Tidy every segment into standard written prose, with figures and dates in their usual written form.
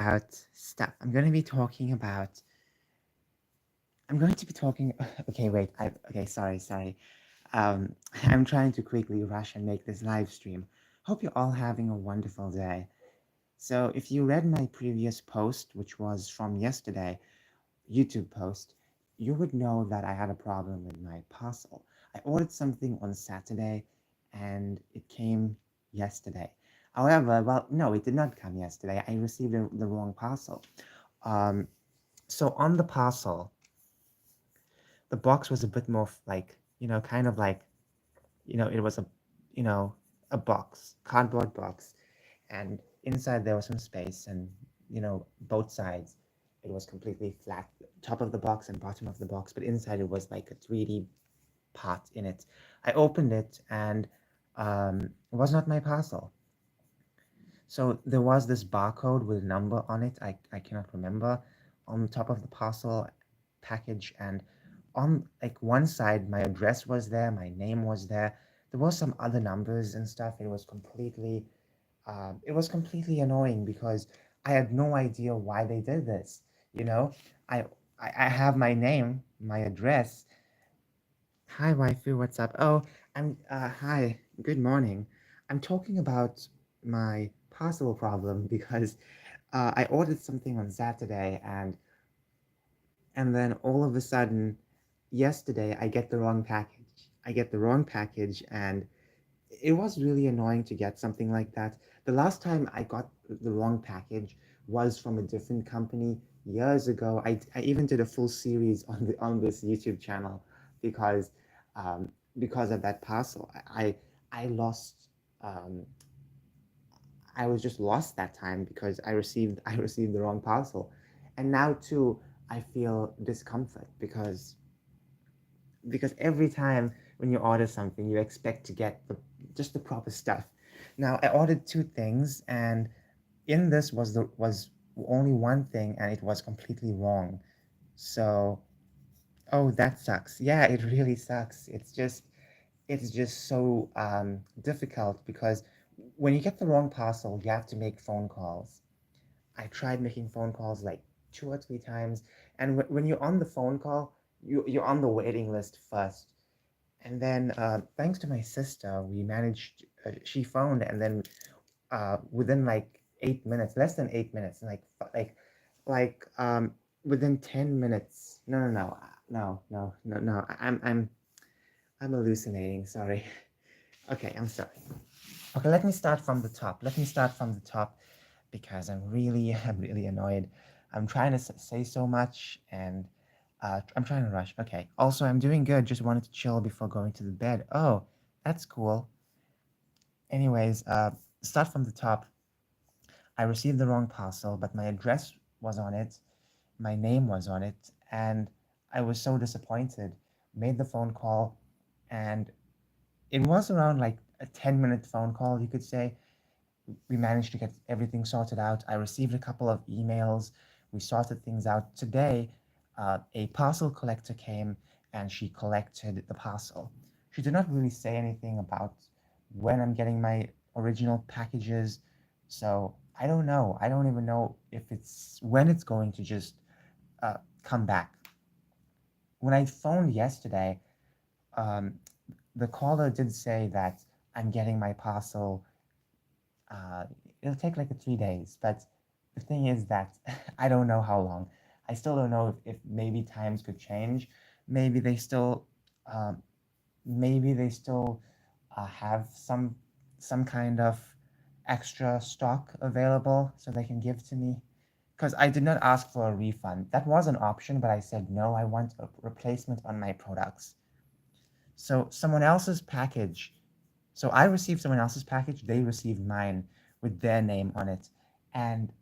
about stuff. I'm going to be talking. Okay, wait. Okay, sorry. Um, I'm trying to quickly rush and make this live stream. Hope you're all having a wonderful day. So, if you read my previous post, which was from yesterday, YouTube post, you would know that I had a problem with my parcel. I ordered something on Saturday and it came yesterday. However, well, no, it did not come yesterday. I received the wrong parcel. Um, so on the parcel, the box was a bit more like, kind of like, it was you know, a box, cardboard box, and inside there was some space, and both sides, it was completely flat, top of the box and bottom of the box, but inside it was like a 3D part in it. I opened it, and it was not my parcel. So there was this barcode with a number on it. I cannot remember, on the top of the parcel package, and on like one side my address was there, my name was there. There was some other numbers and stuff. It was completely annoying because I had no idea why they did this. You know, I I have my name, my address. Hi, waifu, what's up? Oh, hi, good morning. I'm talking about my parcel problem because I ordered something on Saturday, and then all of a sudden, yesterday I get the wrong package. I get the wrong package, and it was really annoying to get something like that. The last time I got the wrong package was from a different company years ago. I even did a full series on this YouTube channel because because of that parcel. I lost um, I was just lost that time because I received the wrong parcel, and now too I feel discomfort because every time when you order something, you expect to get just the proper stuff. Now I ordered two things, and in this was only one thing, and it was completely wrong. So, oh, that sucks. Yeah, it really sucks. It's just so difficult because when you get the wrong parcel, you have to make phone calls. I tried making phone calls like two or three times, and when you're on the phone call, you're on the waiting list first, and then thanks to my sister, we managed. She phoned, and then within like 8 minutes, less than 8 minutes, like within 10 minutes. No, no, no, no. I'm hallucinating. Sorry. Okay, I'm sorry. Okay, let me start from the top. Because I'm really annoyed. I'm trying to say so much, and I'm trying to rush. Okay. Also, I'm doing good. Just wanted to chill before going to the bed. Oh, that's cool. Anyways, start from the top. I received the wrong parcel, but my address was on it, my name was on it, and I was so disappointed. Made the phone call, and it was around like a 10-minute phone call, you could say. We managed to get everything sorted out. I received a couple of emails. We sorted things out. Today, a parcel collector came and she collected the parcel. She did not really say anything about when I'm getting my original packages. So I don't know. I don't even know if it's when it's going to just come back. When I phoned yesterday, um, the caller did say that I'm getting my parcel. uh, it'll take like 3 days, but the thing is that I don't know how long. I still don't know if maybe times could change. Maybe they still, um, maybe they still have some kind of extra stock available so they can give to me. Because I did not ask for a refund. That was an option, but I said no. I want a replacement on my products. So someone else's package so I received someone else's package, they received mine with their name on it. And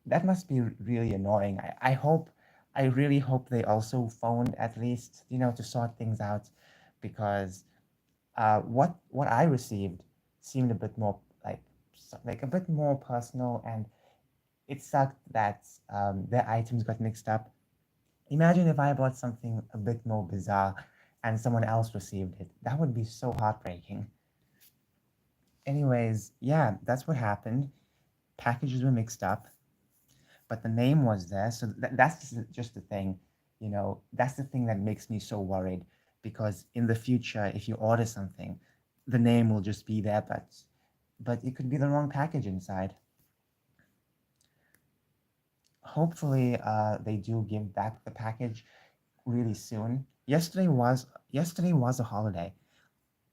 that must be really annoying. I really hope they also phoned at least, to sort things out because what I received seemed a bit more like a bit more personal, and it sucked that their items got mixed up. Imagine if I bought something a bit more bizarre and someone else received it. That would be so heartbreaking. Anyways, yeah, that's what happened. Packages were mixed up. but the name was there. So that's just the thing, that's the thing that makes me so worried, because in the future, if you order something, the name will just be there, but it could be the wrong package inside. Hopefully, they do give back the package really soon. Yesterday was a holiday.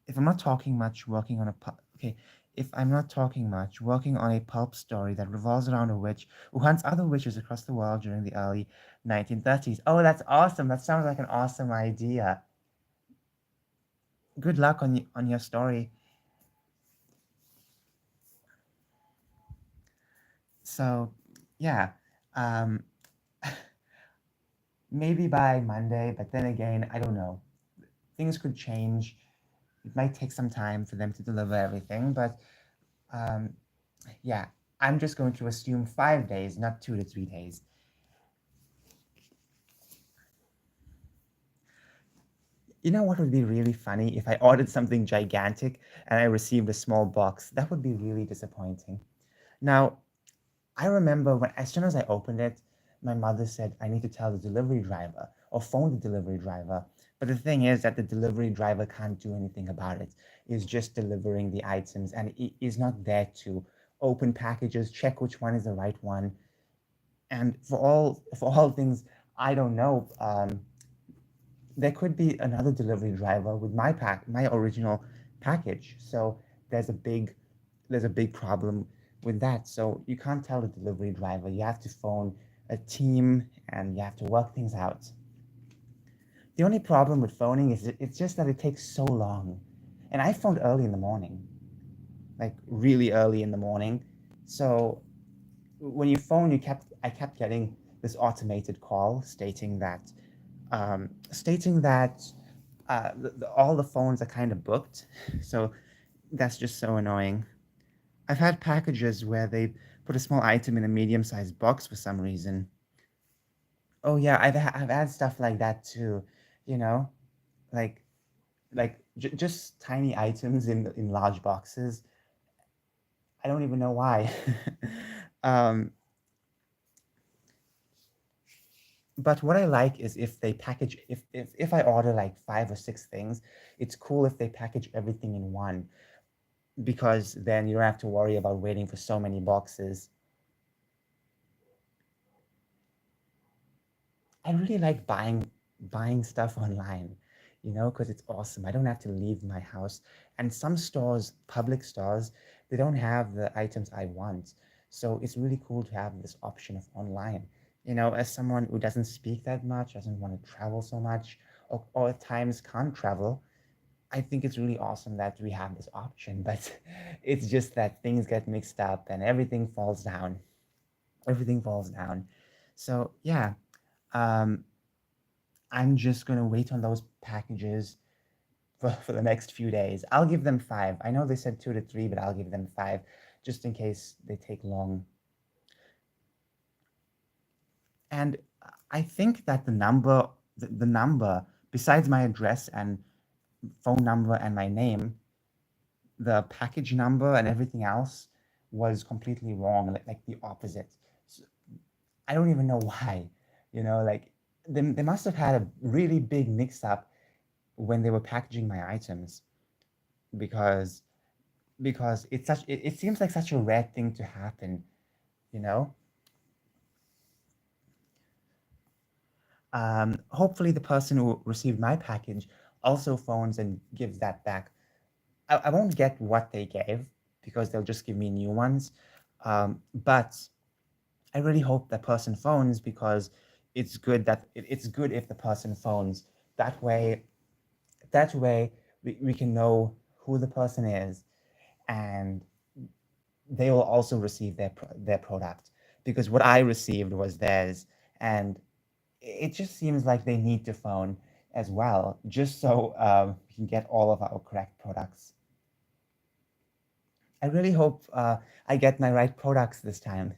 If I'm not talking much, working on a okay, if I'm not talking much, working on a pulp story that revolves around a witch who hunts other witches across the world during the early 1930s. Oh, that's awesome! That sounds like an awesome idea. Good luck on your story. So, yeah, um, maybe by Monday, but then again, I don't know. Things could change. It might take some time for them to deliver everything, but um, yeah, I'm just going to assume 5 days, not 2 to 3 days. You know what would be really funny if I ordered something gigantic and I received a small box? That would be really disappointing. Now, I remember when, as soon as I opened it, my mother said I need to tell the delivery driver or phone the delivery driver. But the thing is that the delivery driver can't do anything about it. He's just delivering the items and he is not there to open packages, check which one is the right one. And for all things I don't know, there could be another delivery driver with my original package. So there's a big there's a big problem with that. So you can't tell the delivery driver. You have to phone a team and you have to work things out. The only problem with phoning is it's just that it takes so long. And I phoned early in the morning, like really early in the morning. So when you phone, I kept getting this automated call stating that all the phones are kind of booked. So that's just so annoying. I've had packages where they put a small item in a medium-sized box for some reason. Oh yeah, I've had stuff like that too, you know, like just tiny items in large boxes. I don't even know why. um, but what I like is if they package if I order like 5 or 6 things, it's cool if they package everything in one, because then you don't have to worry about waiting for so many boxes. I really like buying stuff online, because it's awesome. I don't have to leave my house. And some stores, public stores, they don't have the items I want. So it's really cool to have this option of online. As someone who doesn't speak that much, doesn't want to travel so much, or at times can't travel, I think it's really awesome that we have this option. But it's just that things get mixed up and everything falls down. Everything falls down. So yeah. Um, I'm just gonna wait on those packages for the next few days. I'll give them 5. I know they said 2 to 3, but I'll give them 5 just in case they take long. And I think that the number, besides my address and phone number and my name, the package number and everything else was completely wrong, like the opposite. So I don't even know why. Like they must have had a really big mix up when they were packaging my items, because it seems like such a rare thing to happen, you know. Hopefully the person who received my package also phones and gives that back. I won't get what they gave, because they'll just give me new ones, but I really hope that person phones, because it's good if the person phones. That way that way we can know who the person is, and they will also receive their product, because what I received was theirs, and it just seems like they need to phone as well, just so we can get all of our correct products. I really hope I get my right products this time.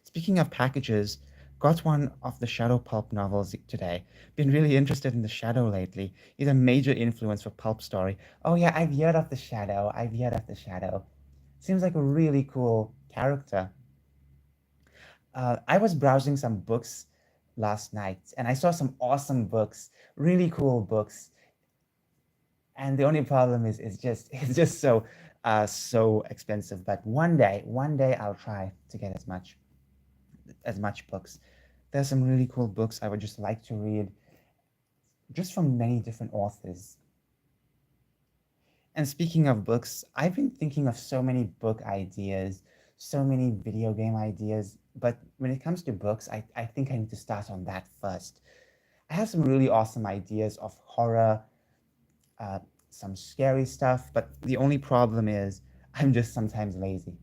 Speaking of packages, got one of the Shadow Pulp novels today. Been really interested in the Shadow lately. He's a major influence for Pulp Story. Oh yeah, I've heard of the Shadow. I've heard of the Shadow. Seems like a really cool character. I was browsing some books last night and I saw some awesome books, really cool books. And the only problem is just it's just so expensive. But one day I'll try to get as much books. There's some really cool books I would just like to read, just from many different authors. And speaking of books, I've been thinking of so many book ideas, so many video game ideas. But when it comes to books, I think I need to start on that first. I have some really awesome ideas of horror, uh, some scary stuff, but the only problem is I'm just sometimes lazy.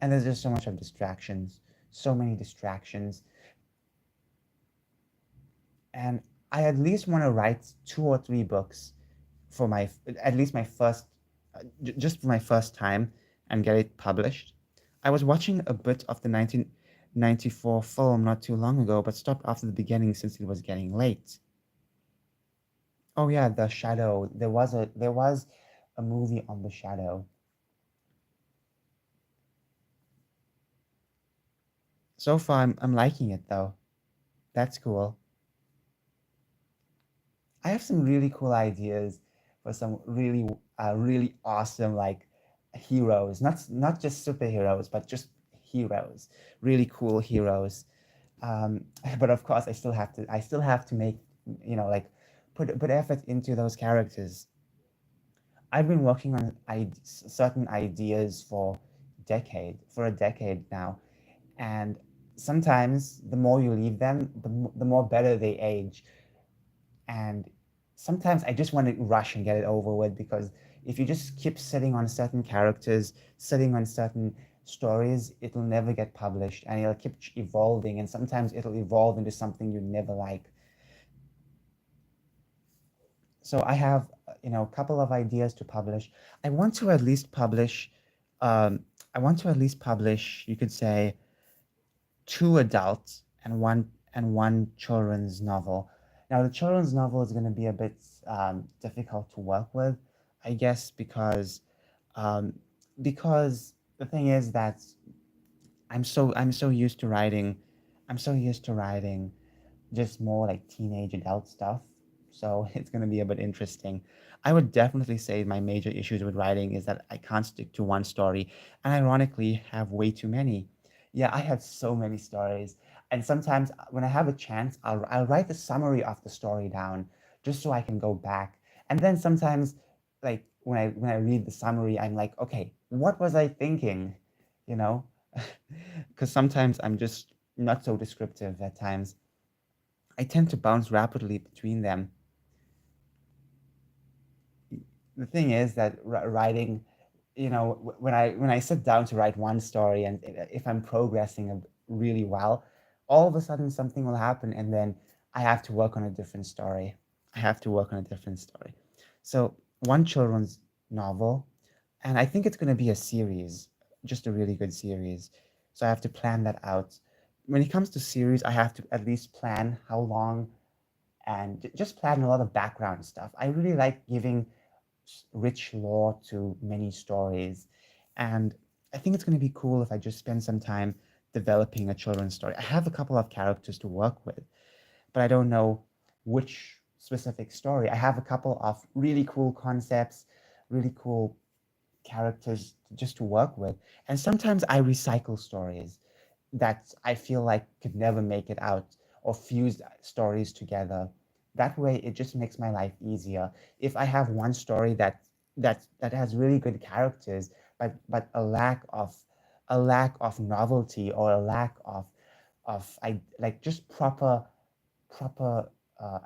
And there's just so much of distractions, so many distractions. And I at least want to write 2 or 3 books for my, at least my first, just for my first time, and get it published. I was watching a bit of the 1994 film not too long ago, but stopped after the beginning since it was getting late. Oh yeah, The Shadow. There was a movie on The Shadow. So far, I'm liking it though. That's cool. I have some really cool ideas for some really awesome like heroes. Not just superheroes, but just heroes. Really cool heroes. But of course, I still have to make, like put effort into those characters. I've been working on certain ideas for a decade now, and sometimes the more you leave them, the more better they age. And sometimes I just want to rush and get it over with, because if you just keep sitting on certain characters, sitting on certain stories, it'll never get published and it'll keep evolving, and sometimes it'll evolve into something you never like. So I have, a couple of ideas to publish. I want to at least publish, um, you could say, 2 adults and one children's novel. Now, the children's novel is going to be a bit difficult to work with, I guess, um, because the thing is that I'm so used to writing, just more like teenage adult stuff. So it's going to be a bit interesting. I would definitely say my major issues with writing is that I can't stick to one story, and ironically have way too many. Yeah, I have so many stories, and sometimes when I have a chance, I'll write the summary of the story down just so I can go back. And then sometimes, like when I read the summary, I'm like, okay, what was I thinking? You know, because sometimes I'm just not so descriptive at times. I tend to bounce rapidly between them. The thing is that writing, when I sit down to write one story, and if I'm progressing really well, all of a sudden something will happen, and then I have to work on a different story. So one children's novel, and I think it's going to be a series, just a really good series. So I have to plan that out. When it comes to series, I have to at least plan how long, and just plan a lot of background stuff. I really like giving rich lore to many stories. And I think it's going to be cool if I just spend some time developing a children's story. I have a couple of characters to work with, but I don't know which specific story. I have a couple of really cool concepts, really cool characters just to work with. And sometimes I recycle stories that I feel like could never make it out, or fuse stories together. That way, it just makes my life easier. If I have one story that has really good characters, but a lack of novelty, or a lack of I like just proper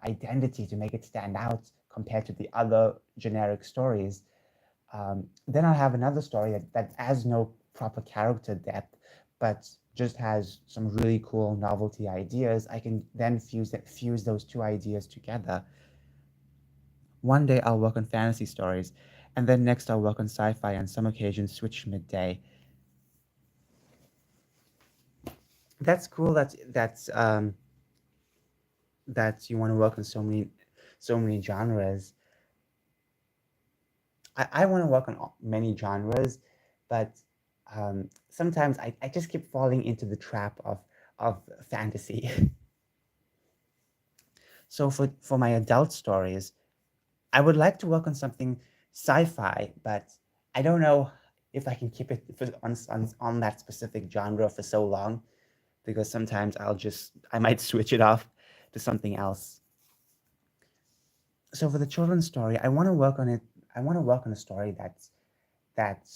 identity to make it stand out compared to the other generic stories, then I'll have another story that has no proper character depth, but just has some really cool novelty ideas. I can then fuse those two ideas together. One day I'll work on fantasy stories, and then next I'll work on sci-fi, and some occasions switch midday. That's cool. That you want to work on so many genres. I want to work on many genres, but sometimes I just keep falling into the trap of fantasy. So for my adult stories, I would like to work on something sci-fi, but I don't know if I can keep it on that specific genre for so long, because sometimes I might switch it off to something else. So for the children's story, I want to work on it. I want to work on a story that's that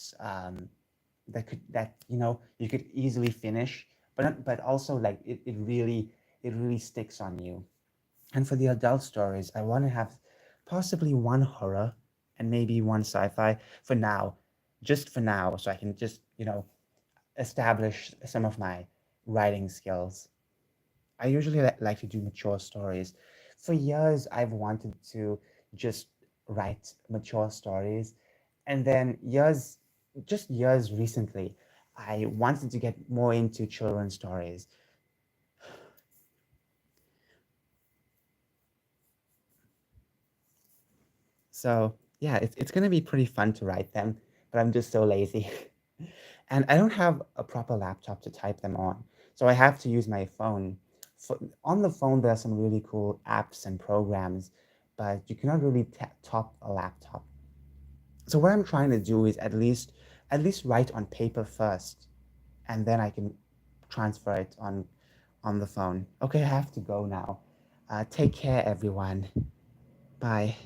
you could easily finish, but also like it really sticks on you. And for the adult stories, I want to have possibly one horror and maybe one sci-fi for now, just for now, so I can just establish some of my writing skills. I usually like to do mature stories. For years, I've wanted to just write mature stories. And then just years recently, I wanted to get more into children's stories. So yeah, it's going to be pretty fun to write them, but I'm just so lazy. And I don't have a proper laptop to type them on. So I have to use my phone. On the phone, there are some really cool apps and programs, but you cannot really top a laptop. So what I'm trying to do is at least write on paper first, and then I can transfer it on the phone. Okay, I have to go now. Take care, everyone. Bye.